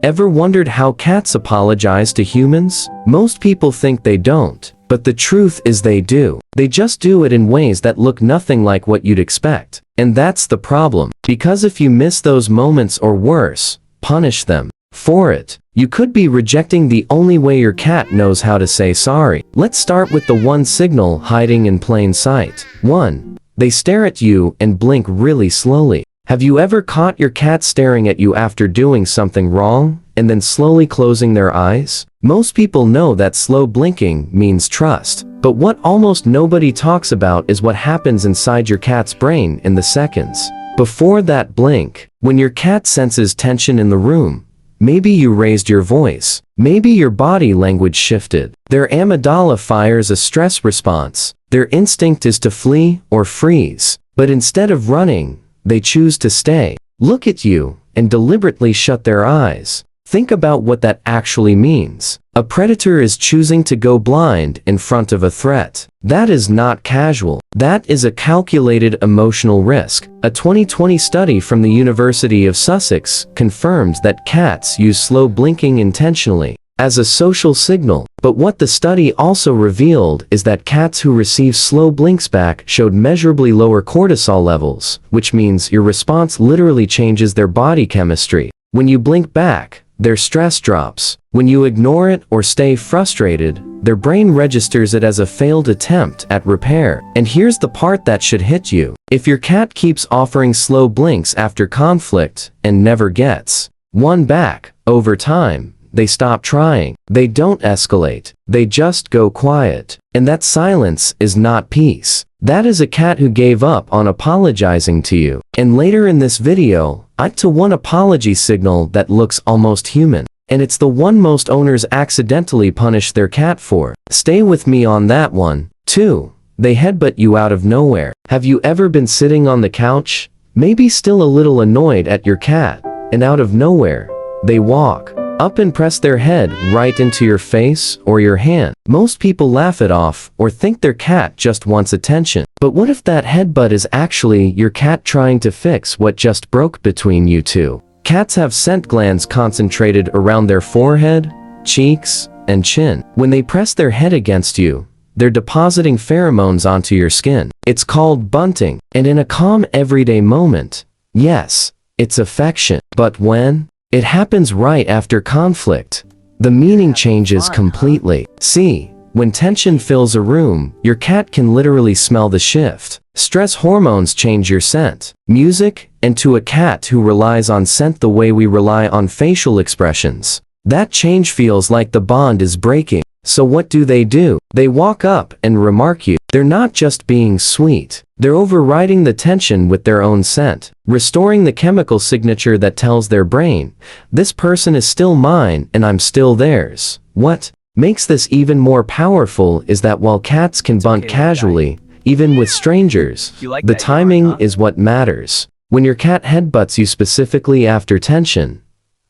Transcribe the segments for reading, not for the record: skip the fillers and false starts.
Ever wondered how cats apologize to humans? Most people think they don't, but the truth is they do. They just do it in ways that look nothing like what you'd expect. And that's the problem, because if you miss those moments or worse, punish them for it, you could be rejecting the only way your cat knows how to say sorry. Let's start with the one signal hiding in plain sight. 1. They stare at you and blink really slowly. Have you ever caught your cat staring at you after doing something wrong, and then slowly closing their eyes? Most people know that slow blinking means trust, but what almost nobody talks about is what happens inside your cat's brain in the seconds before that blink. When your cat senses tension in the room, maybe you raised your voice, maybe your body language shifted, their amygdala fires a stress response. Their instinct is to flee or freeze, but instead of running, they choose to stay, look at you, and deliberately shut their eyes. Think about what that actually means. A predator is choosing to go blind in front of a threat. That is not casual. That is a calculated emotional risk. A 2020 study from the University of Sussex confirmed that cats use slow blinking intentionally as a social signal. But what the study also revealed is that cats who receive slow blinks back showed measurably lower cortisol levels, which means your response literally changes their body chemistry. When you blink back, their stress drops. When you ignore it or stay frustrated, their brain registers it as a failed attempt at repair. And here's the part that should hit you. If your cat keeps offering slow blinks after conflict and never gets one back, over time, they stop trying. They don't escalate. They just go quiet. And that silence is not peace. That is a cat who gave up on apologizing to you. And later in this video, I to one apology signal that looks almost human. And it's the one most owners accidentally punish their cat for. Stay with me on that one. 2. They headbutt you out of nowhere. Have you ever been sitting on the couch, maybe still a little annoyed at your cat, and out of nowhere, they walk up and press their head right into your face or your hand? Most people laugh it off or think their cat just wants attention. But what if that headbutt is actually your cat trying to fix what just broke between you two? Cats have scent glands concentrated around their forehead, cheeks, and chin. When they press their head against you, they're depositing pheromones onto your skin. It's called bunting, and in a calm everyday moment, yes, it's affection. But when it happens right after conflict, the meaning changes completely. See, when tension fills a room, your cat can literally smell the shift. Stress hormones change your scent, music, and to a cat who relies on scent the way we rely on facial expressions, that change feels like the bond is breaking. So what do? They walk up and remark you. They're not just being sweet. They're overriding the tension with their own scent, restoring the chemical signature that tells their brain, this person is still mine and I'm still theirs. What makes this even more powerful is that while cats can bunt casually, even with strangers, the timing is what matters. When your cat headbutts you specifically after tension,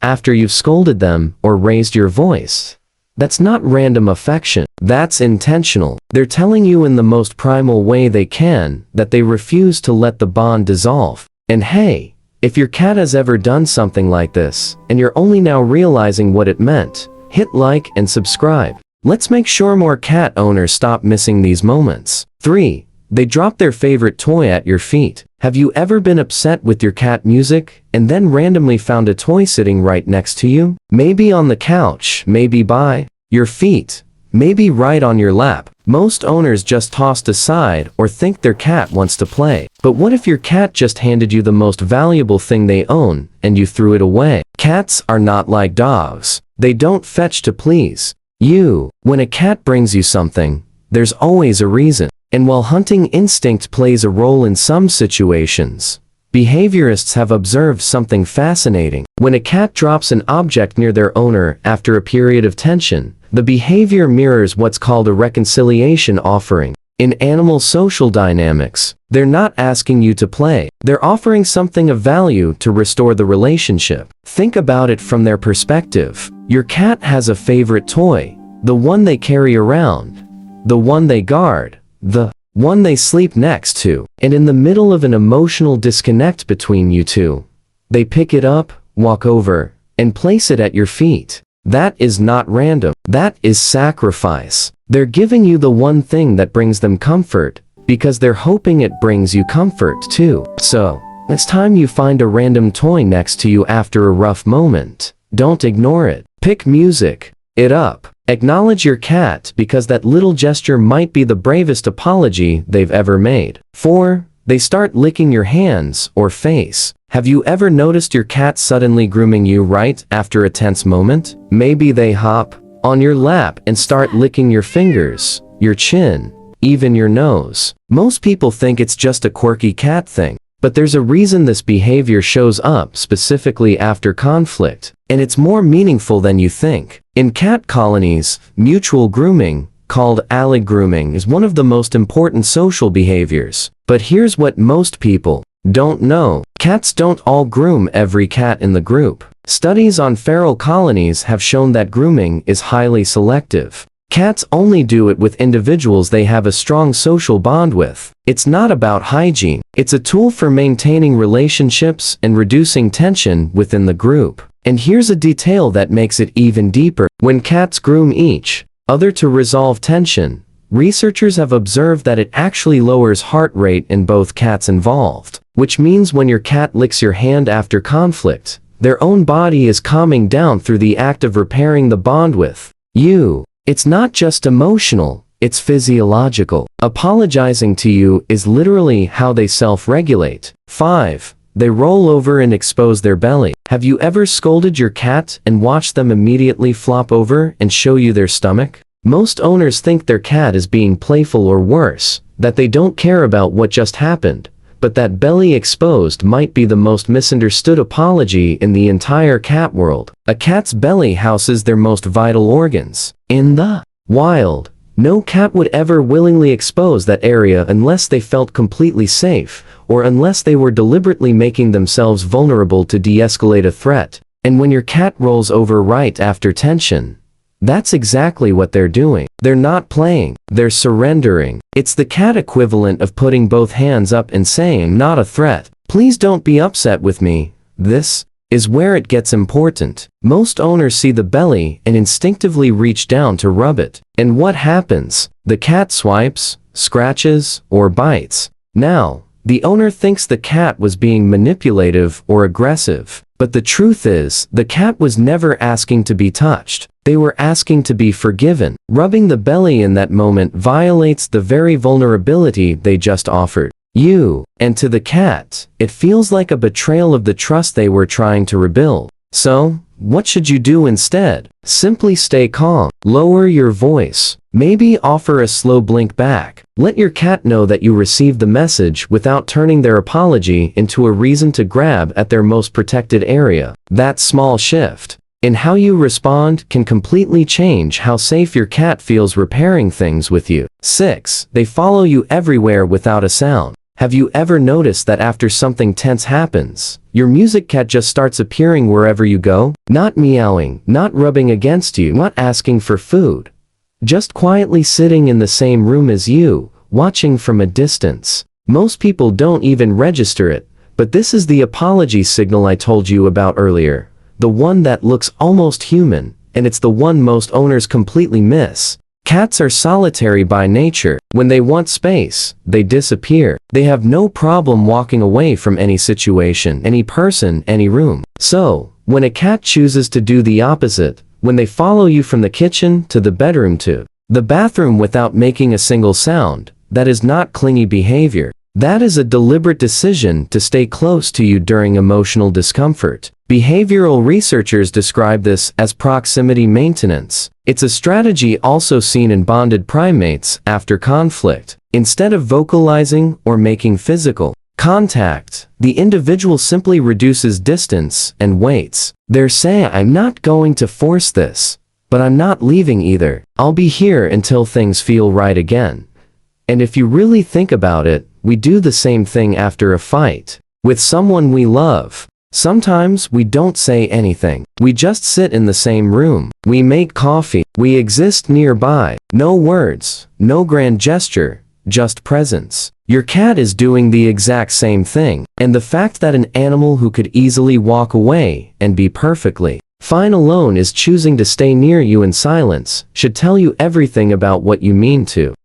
after you've scolded them or raised your voice, that's not random affection. That's intentional. They're telling you in the most primal way they can that they refuse to let the bond dissolve. And hey, if your cat has ever done something like this, and you're only now realizing what it meant, hit like and subscribe. Let's make sure more cat owners stop missing these moments. 3. They drop their favorite toy at your feet. Have you ever been upset with your cat music, and then randomly found a toy sitting right next to you? Maybe on the couch, maybe by your feet, maybe right on your lap. Most owners just tossed aside or think their cat wants to play. But what if your cat just handed you the most valuable thing they own, and you threw it away? Cats are not like dogs. They don't fetch to please you. When a cat brings you something, there's always a reason. And while hunting instinct plays a role in some situations, behaviorists have observed something fascinating. When a cat drops an object near their owner after a period of tension, the behavior mirrors what's called a reconciliation offering. In animal social dynamics, they're not asking you to play. They're offering something of value to restore the relationship. Think about it from their perspective. Your cat has a favorite toy, the one they carry around, the one they guard, the one they sleep next to, and in the middle of an emotional disconnect between you two, they pick it up, walk over, and place it at your feet. That is not random. That is sacrifice. They're giving you the one thing that brings them comfort, because they're hoping it brings you comfort too. So, it's time you find a random toy next to you after a rough moment. Don't ignore it. Pick music it up. Acknowledge your cat because that little gesture might be the bravest apology they've ever made. 4. They start licking your hands or face. Have you ever noticed your cat suddenly grooming you right after a tense moment? Maybe they hop on your lap and start licking your fingers, your chin, even your nose. Most people think it's just a quirky cat thing, but there's a reason this behavior shows up specifically after conflict, and it's more meaningful than you think. In cat colonies, mutual grooming, called ally grooming, is one of the most important social behaviors. But here's what most people don't know. Cats don't all groom every cat in the group. Studies on feral colonies have shown that grooming is highly selective. Cats only do it with individuals they have a strong social bond with. It's not about hygiene. It's a tool for maintaining relationships and reducing tension within the group. And here's a detail that makes it even deeper. When cats groom each other to resolve tension, researchers have observed that it actually lowers heart rate in both cats involved. Which means when your cat licks your hand after conflict, their own body is calming down through the act of repairing the bond with you. It's not just emotional, it's physiological. Apologizing to you is literally how they self-regulate. 5. They roll over and expose their belly. Have you ever scolded your cat and watched them immediately flop over and show you their stomach? Most owners think their cat is being playful or worse, that they don't care about what just happened. But that belly exposed might be the most misunderstood apology in the entire cat world. A cat's belly houses their most vital organs. In the wild, no cat would ever willingly expose that area unless they felt completely safe, or unless they were deliberately making themselves vulnerable to de-escalate a threat. And when your cat rolls over right after tension, that's exactly what they're doing. They're not playing, they're surrendering. It's the cat equivalent of putting both hands up and saying, "Not a threat. Please don't be upset with me." This is where it gets important. Most owners see the belly and instinctively reach down to rub it. And what happens? The cat swipes, scratches, or bites. Now, the owner thinks the cat was being manipulative or aggressive. But the truth is, the cat was never asking to be touched. They were asking to be forgiven. Rubbing the belly in that moment violates the very vulnerability they just offered you. And to the cat, it feels like a betrayal of the trust they were trying to rebuild. So, what should you do instead? Simply stay calm. Lower your voice. Maybe offer a slow blink back. Let your cat know that you received the message without turning their apology into a reason to grab at their most protected area. That small shift in how you respond can completely change how safe your cat feels repairing things with you. 6. They follow you everywhere without a sound. Have you ever noticed that after something tense happens, your music cat just starts appearing wherever you go? Not meowing, not rubbing against you, not asking for food. Just quietly sitting in the same room as you, watching from a distance. Most people don't even register it, but this is the apology signal I told you about earlier. The one that looks almost human, and it's the one most owners completely miss. Cats are solitary by nature. When they want space, they disappear. They have no problem walking away from any situation, any person, any room. So, when a cat chooses to do the opposite, when they follow you from the kitchen to the bedroom to the bathroom without making a single sound, that is not clingy behavior. That is a deliberate decision to stay close to you during emotional discomfort. Behavioral researchers describe this as proximity maintenance. It's a strategy also seen in bonded primates after conflict. Instead of vocalizing or making physical contact, the individual simply reduces distance and waits. They're saying, "I'm not going to force this, but I'm not leaving either. I'll be here until things feel right again." And if you really think about it, we do the same thing after a fight with someone we love. Sometimes we don't say anything. We just sit in the same room. We make coffee. We exist nearby. No words, no grand gesture, just presence. Your cat is doing the exact same thing. And the fact that an animal who could easily walk away and be perfectly Fine alone is choosing to stay near you in silence, should tell you everything about what you mean to.